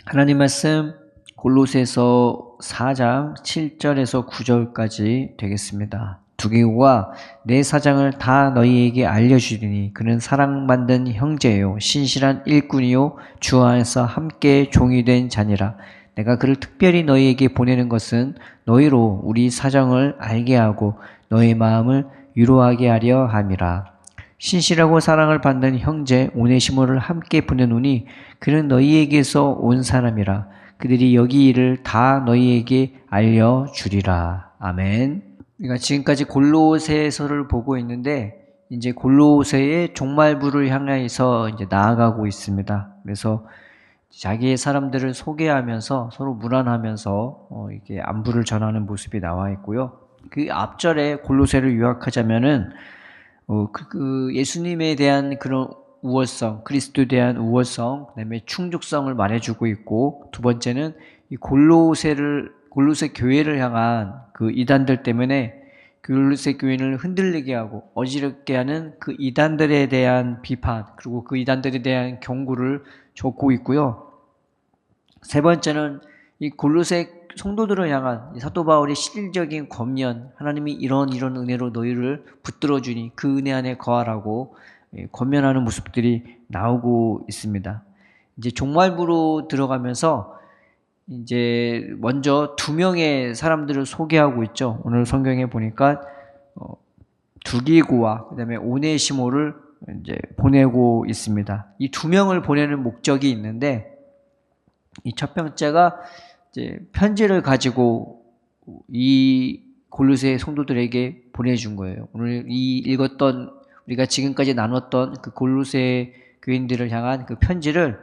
하나님 말씀 골로새서 4장 7절에서 9절까지 되겠습니다. 두기고가 내 사장을 다 너희에게 알려주리니 그는 사랑받는 형제요 신실한 일꾼이요 주 안에서 함께 종이 된 자니라. 내가 그를 특별히 너희에게 보내는 것은 너희로 우리 사정을 알게 하고 너희 마음을 위로하게 하려 함이라. 신실하고 사랑을 받는 형제 오네시모를 함께 보내노니 그는 너희에게서 온 사람이라. 그들이 여기 일을 다 너희에게 알려주리라. 아멘. 우리가 지금까지 골로새서를 보고 있는데 이제 골로새의 종말부를 향해서 이제 나아가고 있습니다. 그래서 자기의 사람들을 소개하면서 서로 무난하면서 이렇게 안부를 전하는 모습이 나와 있고요. 그 앞절에 골로새를 요약하자면은 예수님에 대한 그런 우월성, 그리스도에 대한 우월성, 그다음에 충족성을 말해주고 있고, 두 번째는 이 골로새 교회를 향한 그 이단들 때문에 골로새 교회를 흔들리게 하고 어지럽게 하는 그 이단들에 대한 비판, 그리고 그 이단들에 대한 경고를 줬고 있고요. 세 번째는 이 골로새 성도들을 향한 사도 바울의 실질적인 권면, 하나님이 이런 은혜로 너희를 붙들어 주니 그 은혜 안에 거하라고 권면하는 모습들이 나오고 있습니다. 이제 종말부로 들어가면서 이제 먼저 두 명의 사람들을 소개하고 있죠. 오늘 성경에 보니까 두기고와 그다음에 오네시모를 이제 보내고 있습니다. 이 두 명을 보내는 목적이 있는데 이 첫 번째가 이제 편지를 가지고 이 골로새 성도들에게 보내준 거예요. 오늘 우리가 지금까지 나눴던 그 골로새 교인들을 향한 그 편지를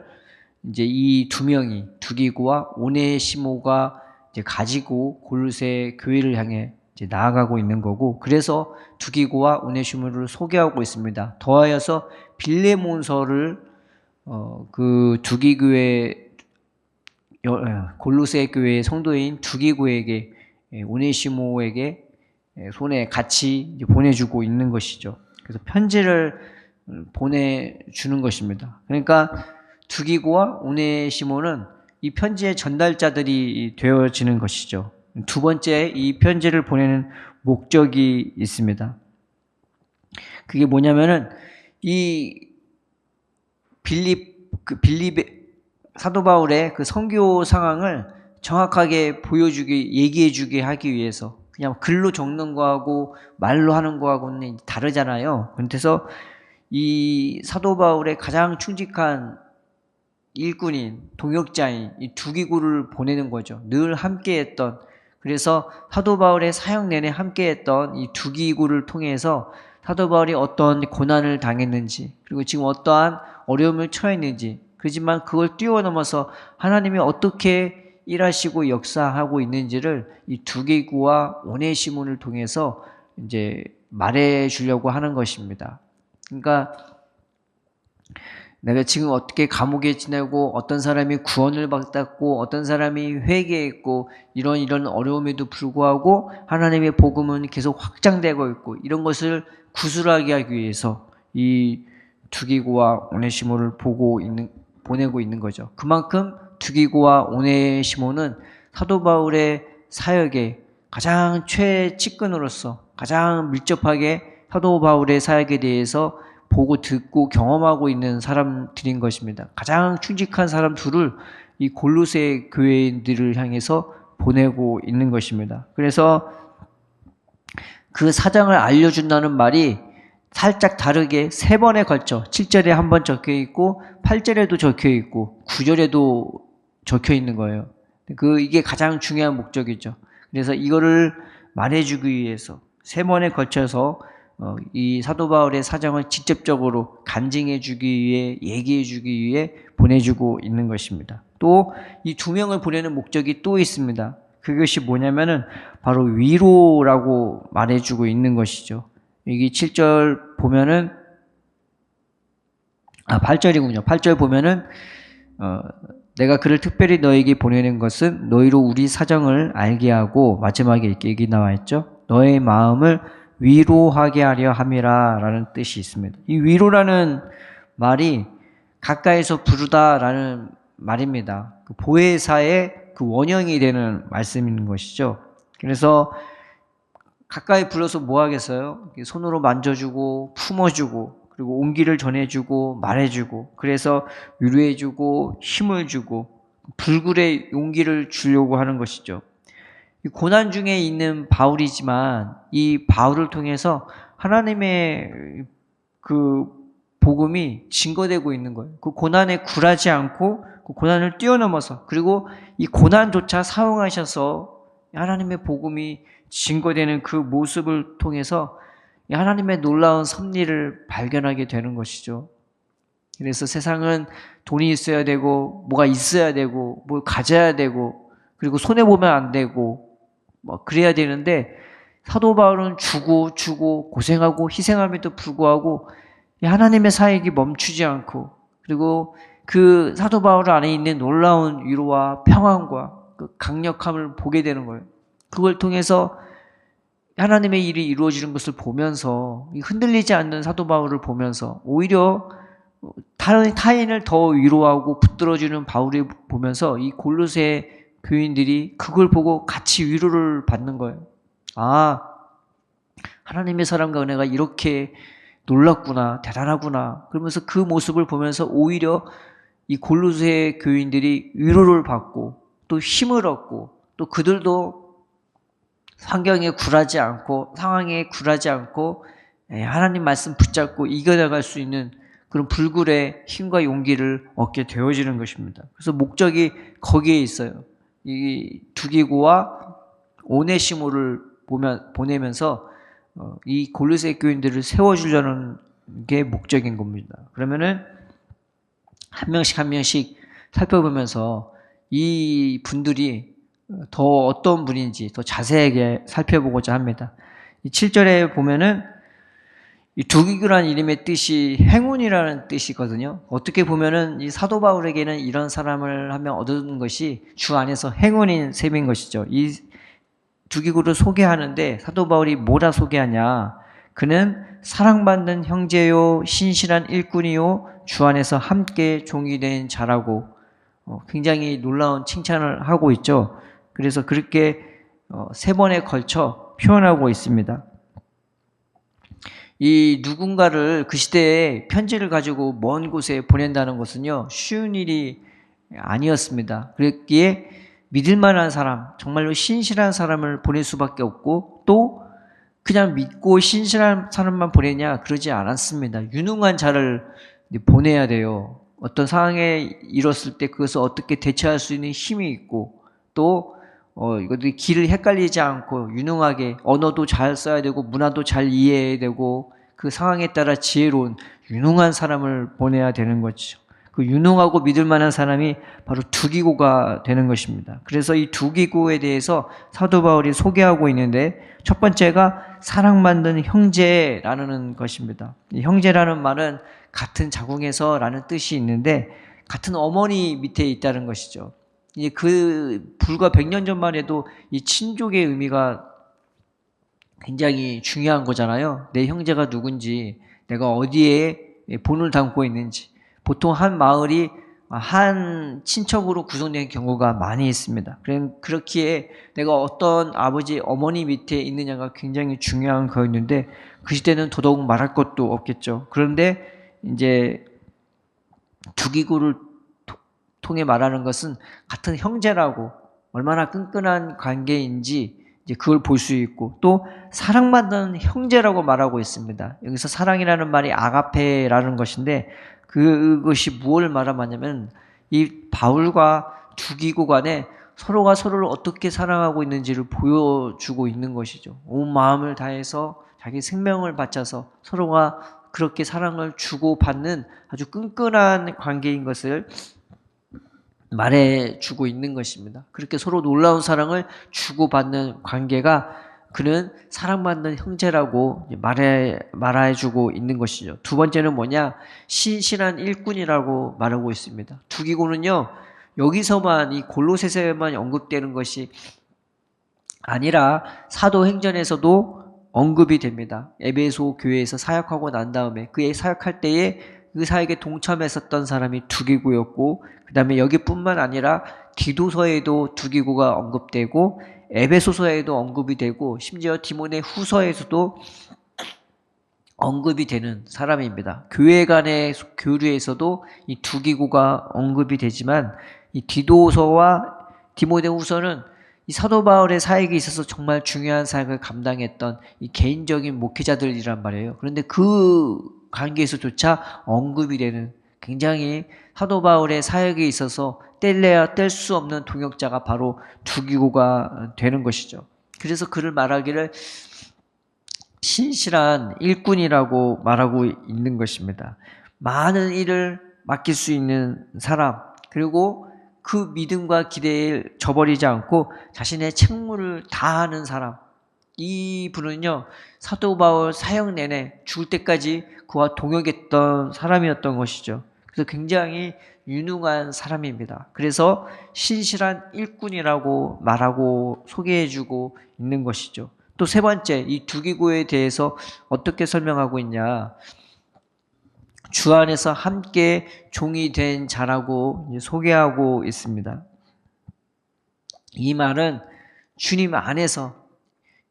이제 이 두 명이 두기고와 오네시모가 이제 가지고 골로새 교회를 향해 이제 나아가고 있는 거고, 그래서 두기고와 오네시모를 소개하고 있습니다. 더하여서 빌레몬서를 그 두기교회 골로새 교회의 성도인 두기고에게 오네시모에게 손에 같이 보내주고 있는 것이죠. 그래서 편지를 보내주는 것입니다. 그러니까 두기고와 오네시모는 이 편지의 전달자들이 되어지는 것이죠. 두 번째, 이 편지를 보내는 목적이 있습니다. 그게 뭐냐면은 이 사도 바울의 그 선교 상황을 정확하게 얘기해주게 하기 위해서, 그냥 글로 적는 거하고 말로 하는 거하고는 다르잖아요. 그래서 이 사도 바울의 가장 충직한 일꾼인, 동역자인 이 두기고를 보내는 거죠. 늘 함께했던, 그래서 사도 바울의 사역 내내 함께했던 이 두기고를 통해서 사도 바울이 어떤 고난을 당했는지, 그리고 지금 어떠한 어려움을 처했는지, 그렇지만 그걸 뛰어넘어서 하나님이 어떻게 일하시고 역사하고 있는지를 이 두기고와 오네시몬을 통해서 이제 말해 주려고 하는 것입니다. 그러니까 내가 지금 어떻게 감옥에 지내고 어떤 사람이 구원을 받았고 어떤 사람이 회개했고 이런 어려움에도 불구하고 하나님의 복음은 계속 확장되고 있고, 이런 것을 구술하게 하기 위해서 이 두기고와 오네시모를 보내고 있는 거죠. 그만큼 두기고와 오네시모는 사도 바울의 사역의 가장 최측근으로서 가장 밀접하게 사도 바울의 사역에 대해서 보고 듣고 경험하고 있는 사람들인 것입니다. 가장 충직한 사람 둘을 이 골로새 교회인들을 향해서 보내고 있는 것입니다. 그래서 그 사장을 알려준다는 말이 살짝 다르게 세 번에 걸쳐 7절에 한 번 적혀 있고 8절에도 적혀 있고 9절에도 적혀 있는 거예요. 이게 가장 중요한 목적이죠. 그래서 이거를 말해주기 위해서 세 번에 걸쳐서 이 사도 바울의 사정을 직접적으로 간증해주기 위해, 얘기해주기 위해 보내주고 있는 것입니다. 또 이 두 명을 보내는 목적이 또 있습니다. 그것이 뭐냐면은 바로 위로라고 말해주고 있는 것이죠. 여기 7절 보면은 8절이군요. 8절 보면은 내가 그를 특별히 너에게 보내는 것은 너희로 우리 사정을 알게 하고, 마지막에 이렇게 얘기 나와 있죠. 너의 마음을 위로하게 하려 함이라 라는 뜻이 있습니다. 이 위로라는 말이 가까이서 부르다 라는 말입니다. 그 보혜사의 그 원형이 되는 말씀인 것이죠. 그래서 가까이 불러서 뭐 하겠어요? 손으로 만져주고 품어주고 그리고 온기를 전해주고 말해주고 그래서 위로해주고 힘을 주고 불굴의 용기를 주려고 하는 것이죠. 이 고난 중에 있는 바울이지만 이 바울을 통해서 하나님의 그 복음이 증거되고 있는 거예요. 그 고난에 굴하지 않고 그 고난을 뛰어넘어서 그리고 이 고난조차 사용하셔서 하나님의 복음이 증거되는 그 모습을 통해서 하나님의 놀라운 섭리를 발견하게 되는 것이죠. 그래서 세상은 돈이 있어야 되고 뭐가 있어야 되고 뭘 가져야 되고 그리고 손해보면 안 되고 뭐 그래야 되는데 사도 바울은 주고 고생하고 희생함에도 불구하고 하나님의 사역이 멈추지 않고 그리고 그 사도 바울 안에 있는 놀라운 위로와 평안과 그 강력함을 보게 되는 거예요. 그걸 통해서 하나님의 일이 이루어지는 것을 보면서 흔들리지 않는 사도 바울을 보면서 오히려 타인을 더 위로하고 붙들어주는 바울을 보면서 이 골로새 교인들이 그걸 보고 같이 위로를 받는 거예요. 아, 하나님의 사랑과 은혜가 이렇게 놀랍구나, 대단하구나. 그러면서 그 모습을 보면서 오히려 이 골로새 교인들이 위로를 받고 또 힘을 얻고 또 그들도 환경에 굴하지 않고 상황에 굴하지 않고 하나님 말씀 붙잡고 이겨나갈 수 있는 그런 불굴의 힘과 용기를 얻게 되어지는 것입니다. 그래서 목적이 거기에 있어요. 이 두기고와 오네시모를 보내면서 이 골로새 교인들을 세워주려는 게 목적인 겁니다. 그러면은 한 명씩 살펴보면서 이 분들이 더 어떤 분인지 더 자세하게 살펴보고자 합니다. 이 7절에 보면은 이 두기고라는 이름의 뜻이 행운이라는 뜻이거든요. 어떻게 보면은 이 사도 바울에게는 이런 사람을 하면 얻는 것이 주 안에서 행운인 셈인 것이죠. 이 두기고를 소개하는데 사도 바울이 뭐라 소개하냐? 그는 사랑받는 형제요 신실한 일꾼이요 주 안에서 함께 종이 된 자라고 굉장히 놀라운 칭찬을 하고 있죠. 그래서 그렇게 세 번에 걸쳐 표현하고 있습니다. 이 누군가를 그 시대에 편지를 가지고 먼 곳에 보낸다는 것은요 쉬운 일이 아니었습니다. 그랬기에 믿을 만한 사람, 정말로 신실한 사람을 보낼 수밖에 없고 또 그냥 믿고 신실한 사람만 보내냐 그러지 않았습니다. 유능한 자를 보내야 돼요. 어떤 상황에 이뤘을 때 그것을 어떻게 대처할 수 있는 힘이 있고 또 이것들이 길을 헷갈리지 않고 유능하게 언어도 잘 써야 되고 문화도 잘 이해해야 되고 그 상황에 따라 지혜로운 유능한 사람을 보내야 되는 거죠. 그 유능하고 믿을 만한 사람이 바로 두기고가 되는 것입니다. 그래서 이 두기고에 대해서 사도 바울이 소개하고 있는데 첫 번째가 사랑받는 형제라는 것입니다. 이 형제라는 말은 같은 자궁에서라는 뜻이 있는데 같은 어머니 밑에 있다는 것이죠. 그 불과 100년 전만 해도 이 친족의 의미가 굉장히 중요한 거잖아요. 내 형제가 누군지, 내가 어디에 본을 담고 있는지. 보통 한 마을이 한 친척으로 구성된 경우가 많이 있습니다. 그렇기에 내가 어떤 아버지, 어머니 밑에 있느냐가 굉장히 중요한 거였는데 그 시대는 더더욱 말할 것도 없겠죠. 그런데 이제 두기고를 통해 말하는 것은 같은 형제라고 얼마나 끈끈한 관계인지 이제 그걸 볼 수 있고 또 사랑받는 형제라고 말하고 있습니다. 여기서 사랑이라는 말이 아가페라는 것인데 그것이 무엇을 말하냐면 이 바울과 두기고 간에 서로가 서로를 어떻게 사랑하고 있는지를 보여주고 있는 것이죠. 온 마음을 다해서 자기 생명을 바쳐서 서로가 그렇게 사랑을 주고받는 아주 끈끈한 관계인 것을 말해주고 있는 것입니다. 그렇게 서로 놀라운 사랑을 주고받는 관계가 그는 사랑받는 형제라고 말해주고 있는 것이죠. 두 번째는 뭐냐? 신실한 일꾼이라고 말하고 있습니다. 두기고는요, 여기서만 이 골로새서에만 언급되는 것이 아니라 사도행전에서도 언급이 됩니다. 에베소 교회에서 사역하고 난 다음에 그의 사역할 때에 그 사역에 동참했었던 사람이 두기고였고, 그 다음에 여기뿐만 아니라 디도서에도 두기고가 언급되고 에베소서에도 언급이 되고 심지어 디모데 후서에서도 언급이 되는 사람입니다. 교회 간의 교류에서도 이 두기고가 언급이 되지만 이 디도서와 디모데후서는 이 사도 바울의 사역에 있어서 정말 중요한 사역을 감당했던 이 개인적인 목회자들이란 말이에요. 그런데 그 관계에서조차 언급이 되는 굉장히 사도 바울의 사역에 있어서 뗄래야 뗄 수 없는 동역자가 바로 두기고가 되는 것이죠. 그래서 그를 말하기를 신실한 일꾼이라고 말하고 있는 것입니다. 많은 일을 맡길 수 있는 사람, 그리고 그 믿음과 기대에 저버리지 않고 자신의 책무를 다하는 사람, 이 분은요 사도 바울 사역 내내 죽을 때까지 그와 동역했던 사람이었던 것이죠. 그래서 굉장히 유능한 사람입니다. 그래서 신실한 일꾼이라고 말하고 소개해주고 있는 것이죠. 또 세 번째, 이 두기고에 대해서 어떻게 설명하고 있냐, 주 안에서 함께 종이 된 자라고 소개하고 있습니다. 이 말은 주님 안에서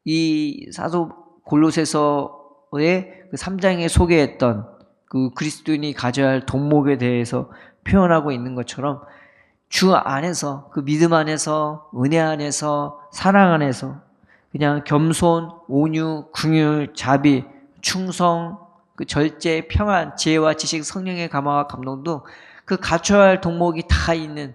이 사도 골로새서의 그 3장에 소개했던 그 그리스도인이 가져야 할 덕목에 대해서 표현하고 있는 것처럼 주 안에서, 그 믿음 안에서, 은혜 안에서, 사랑 안에서 그냥 겸손, 온유, 긍휼, 자비, 충성, 그 절제, 평안, 지혜와 지식, 성령의 감화와 감동도 그 갖춰야 할 덕목이 다 있는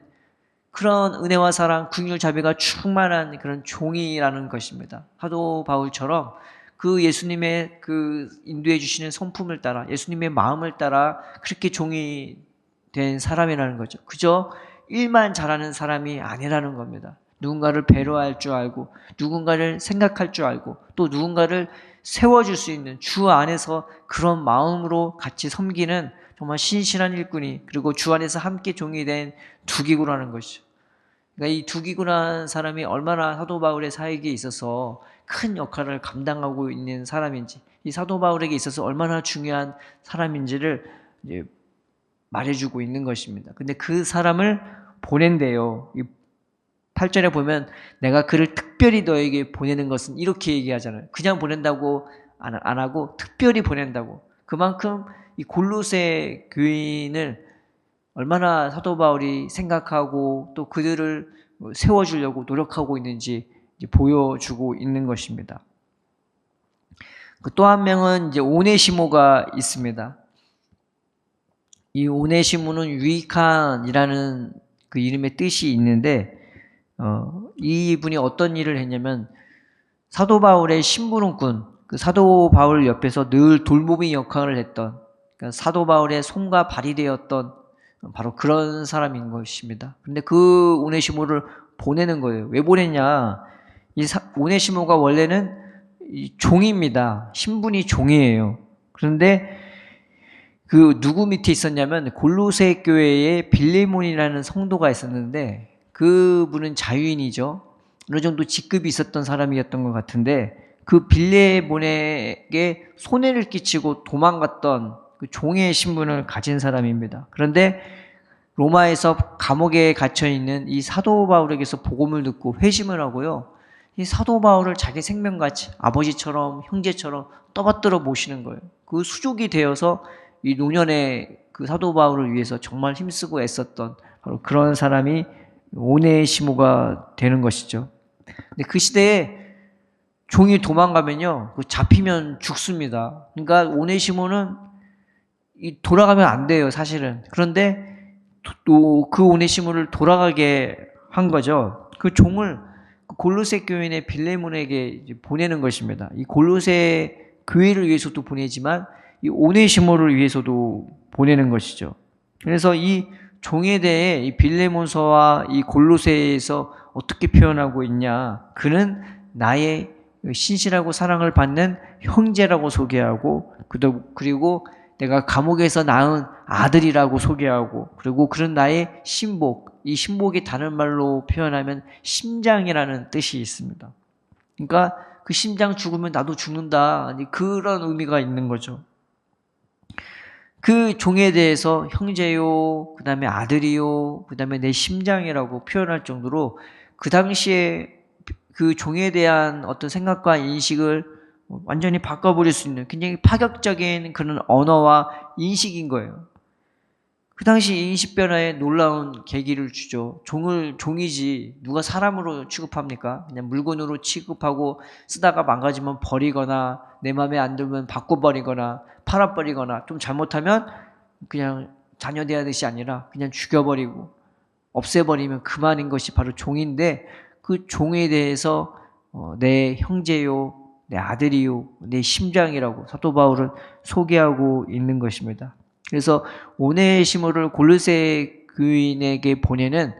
그런 은혜와 사랑, 긍휼, 자비가 충만한 그런 종이라는 것입니다. 사도 바울처럼 그 예수님의 그 인도해 주시는 성품을 따라, 예수님의 마음을 따라 그렇게 종이 된 사람이라는 거죠. 그저 일만 잘하는 사람이 아니라는 겁니다. 누군가를 배려할 줄 알고, 누군가를 생각할 줄 알고, 또 누군가를 세워줄 수 있는 주 안에서 그런 마음으로 같이 섬기는 정말 신실한 일꾼이, 그리고 주 안에서 함께 종이 된 두기고라는 것이죠. 그러니까 이 두기고라는 사람이 얼마나 사도 바울의 사역에 있어서 큰 역할을 감당하고 있는 사람인지, 이 사도 바울에게 있어서 얼마나 중요한 사람인지를 이제 말해주고 있는 것입니다. 근데 그 사람을 보낸대요. 8절에 보면 내가 그를 특별히 너에게 보내는 것은, 이렇게 얘기하잖아요. 그냥 보낸다고 안 하고 특별히 보낸다고. 그만큼 이 골로새 교인을 얼마나 사도 바울이 생각하고 또 그들을 세워주려고 노력하고 있는지 보여주고 있는 것입니다. 또 한 명은 이제 오네시모가 있습니다. 이 오네시모는 유익한이라는 그 이름의 뜻이 있는데, 이분이 어떤 일을 했냐면 사도 바울의 심부름꾼, 그 사도 바울 옆에서 늘 돌보미 역할을 했던, 그러니까 사도 바울의 손과 발이 되었던 바로 그런 사람인 것입니다. 근데 그 오네시모를 보내는 거예요. 왜 보냈냐? 이 오네시모가 원래는 종입니다. 신분이 종이에요. 그런데 그 누구 밑에 있었냐면 골로새 교회에 빌레몬이라는 성도가 있었는데, 그분은 자유인이죠. 어느 정도 직급이 있었던 사람이었던 것 같은데, 그 빌레몬에게 손해를 끼치고 도망갔던 그 종의 신분을 가진 사람입니다. 그런데 로마에서 감옥에 갇혀있는 이 사도 바울에게서 복음을 듣고 회심을 하고요, 이 사도 바울을 자기 생명같이 아버지처럼 형제처럼 떠받들어 모시는 거예요. 그 수족이 되어서 이 노년에 그 사도 바울을 위해서 정말 힘쓰고 애썼던 바로 그런 사람이 오네시모가 되는 것이죠. 근데 그 시대에 종이 도망가면요, 잡히면 죽습니다. 그러니까 오네시모는 돌아가면 안 돼요, 사실은. 그런데 또 그 오네시모를 돌아가게 한 거죠. 그 종을 골로새 교인의 빌레몬에게 보내는 것입니다. 이 골로새 교회를 위해서도 보내지만 이 오네시모를 위해서도 보내는 것이죠. 그래서 이 종에 대해 이 빌레몬서와 이 골로새에서 어떻게 표현하고 있냐, 그는 나의 신실하고 사랑을 받는 형제라고 소개하고, 그리고 내가 감옥에서 낳은 아들이라고 소개하고, 그리고 그는 나의 신복, 이 신복이 다른 말로 표현하면 심장이라는 뜻이 있습니다. 그러니까 그 심장 죽으면 나도 죽는다, 그런 의미가 있는 거죠. 그 종에 대해서 형제요, 그 다음에 아들이요, 그 다음에 내 심장이라고 표현할 정도로 그 당시에 그 종에 대한 어떤 생각과 인식을 완전히 바꿔버릴 수 있는 굉장히 파격적인 그런 언어와 인식인 거예요. 그 당시 인식 변화에 놀라운 계기를 주죠. 종이지 누가 사람으로 취급합니까? 그냥 물건으로 취급하고 쓰다가 망가지면 버리거나 내 마음에 안 들면 바꿔버리거나 팔아버리거나 좀 잘못하면 그냥 자녀 대하듯이 아니라 그냥 죽여버리고 없애버리면 그만인 것이 바로 종인데, 그 종에 대해서 내 형제요, 내 아들이요, 내 심장이라고 사도 바울은 소개하고 있는 것입니다. 그래서 오네시모를 골로새 교인에게 보내는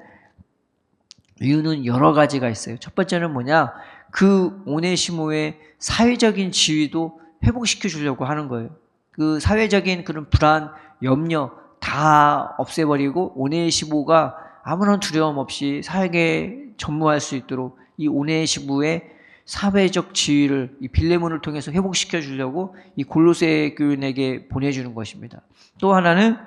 이유는 여러 가지가 있어요. 첫 번째는 뭐냐? 그 오네시모의 사회적인 지위도 회복시켜 주려고 하는 거예요. 그 사회적인 그런 불안, 염려 다 없애버리고 오네시모가 아무런 두려움 없이 사회에 전무할 수 있도록 이 오네시모의 사회적 지위를 이 빌레몬을 통해서 회복시켜 주려고 이 골로새 교인에게 보내주는 것입니다. 또 하나는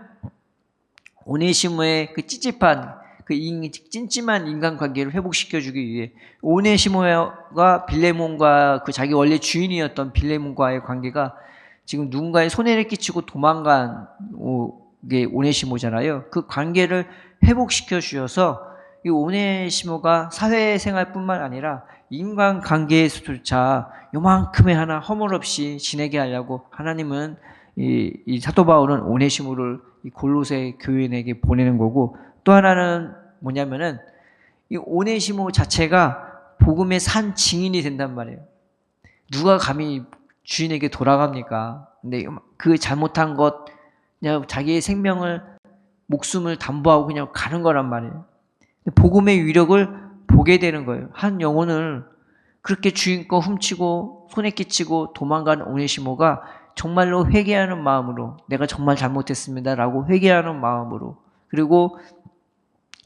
오네시모의 그 찝찝한 그 찜찜한 인간관계를 회복시켜 주기 위해 오네시모가 빌레몬과 그 자기 원래 주인이었던 빌레몬과의 관계가 지금 누군가의 손해를 끼치고 도망간 게 오네시모잖아요. 그 관계를 회복시켜 주셔서 이 오네시모가 사회생활뿐만 아니라 인간관계에서조차 요만큼의 하나 허물 없이 지내게 하려고 하나님은 이 사도 바울은 오네시모를 이 골로새 교인에게 보내는 거고, 또 하나는 뭐냐면은 이 오네시모 자체가 복음의 산 증인이 된단 말이에요. 누가 감히 주인에게 돌아갑니까? 근데 그 잘못한 것 그냥 자기의 생명을 목숨을 담보하고 그냥 가는 거란 말이에요. 복음의 위력을 보게 되는 거예요. 한 영혼을 그렇게 주인 거 훔치고 손에 끼치고 도망간 오네시모가 정말로 회개하는 마음으로, 내가 정말 잘못했습니다 라고 회개하는 마음으로, 그리고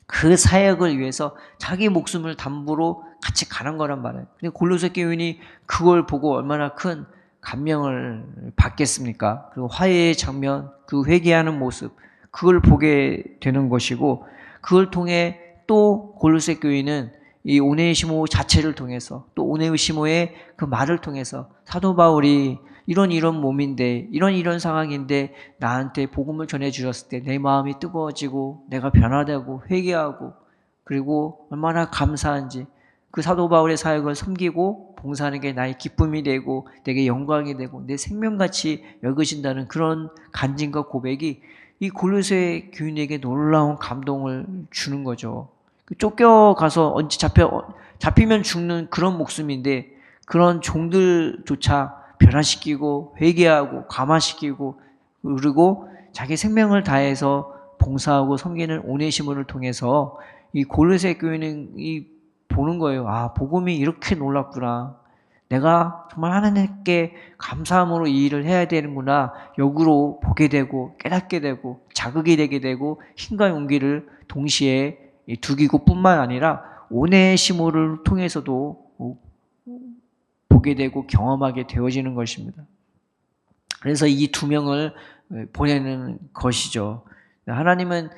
그 사역을 위해서 자기 목숨을 담보로 같이 가는 거란 말이에요. 근데 골로새 교인이 그걸 보고 얼마나 큰 감명을 받겠습니까? 그리고 화해의 장면, 그 회개하는 모습, 그걸 보게 되는 것이고, 그걸 통해 또 골로새 교인은 이 오네시모 자체를 통해서, 또 오네시모의 그 말을 통해서 사도 바울이 이런 몸인데, 이런 상황인데 나한테 복음을 전해 주셨을 때 내 마음이 뜨거워지고 내가 변화되고 회개하고 그리고 얼마나 감사한지, 그 사도 바울의 사역을 섬기고 봉사하는 게 나의 기쁨이 되고 내게 영광이 되고 내 생명같이 여기신다는 그런 간증과 고백이 이 골로새 교인에게 놀라운 감동을 주는 거죠. 쫓겨가서 언제 잡히면 죽는 그런 목숨인데, 그런 종들조차 변화시키고 회개하고 감화시키고 그리고 자기 생명을 다해서 봉사하고 섬기는 오네시모를 통해서 이 골로새 교회는 보는 거예요. 아, 복음이 이렇게 놀랍구나. 내가 정말 하나님께 감사함으로 이 일을 해야 되는구나. 역으로 보게 되고 깨닫게 되고 자극이 되게 되고 힘과 용기를 동시에 두기고 뿐만 아니라 오네시모를 통해서도 보게 되고 경험하게 되어지는 것입니다. 그래서 이 두 명을 보내는 것이죠. 하나님은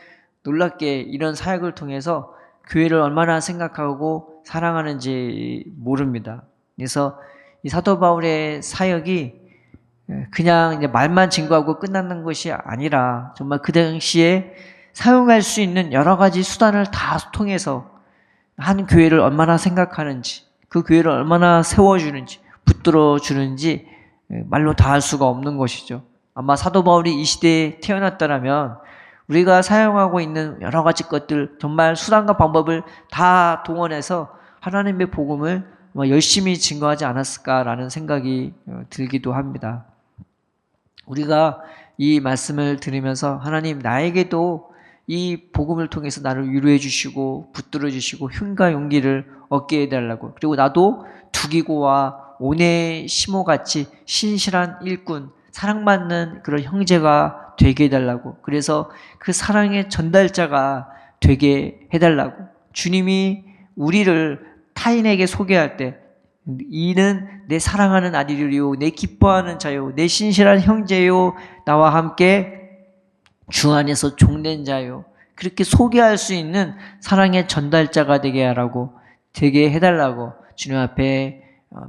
놀랍게 이런 사역을 통해서 교회를 얼마나 생각하고 사랑하는지 모릅니다. 그래서 이 사도 바울의 사역이 그냥 이제 말만 증거하고 끝나는 것이 아니라 정말 그 당시에 사용할 수 있는 여러 가지 수단을 다 통해서 한 교회를 얼마나 생각하는지, 그 교회를 얼마나 세워주는지, 붙들어주는지 말로 다 할 수가 없는 것이죠. 아마 사도 바울이 이 시대에 태어났다면 우리가 사용하고 있는 여러 가지 것들, 정말 수단과 방법을 다 동원해서 하나님의 복음을 열심히 증거하지 않았을까라는 생각이 들기도 합니다. 우리가 이 말씀을 들으면서 하나님, 나에게도 이 복음을 통해서 나를 위로해 주시고 붙들어 주시고 힘과 용기를 얻게 해달라고, 그리고 나도 두기고와 오네시모 같이 신실한 일꾼, 사랑받는 그런 형제가 되게 해달라고, 그래서 그 사랑의 전달자가 되게 해달라고, 주님이 우리를 타인에게 소개할 때 이는 내 사랑하는 아들이요, 내 기뻐하는 자요, 내 신실한 형제요, 나와 함께 주 안에서 종된 자요. 그렇게 소개할 수 있는 사랑의 전달자가 되게 해달라고 주님 앞에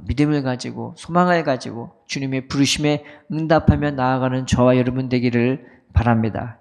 믿음을 가지고 소망을 가지고 주님의 부르심에 응답하며 나아가는 저와 여러분 되기를 바랍니다.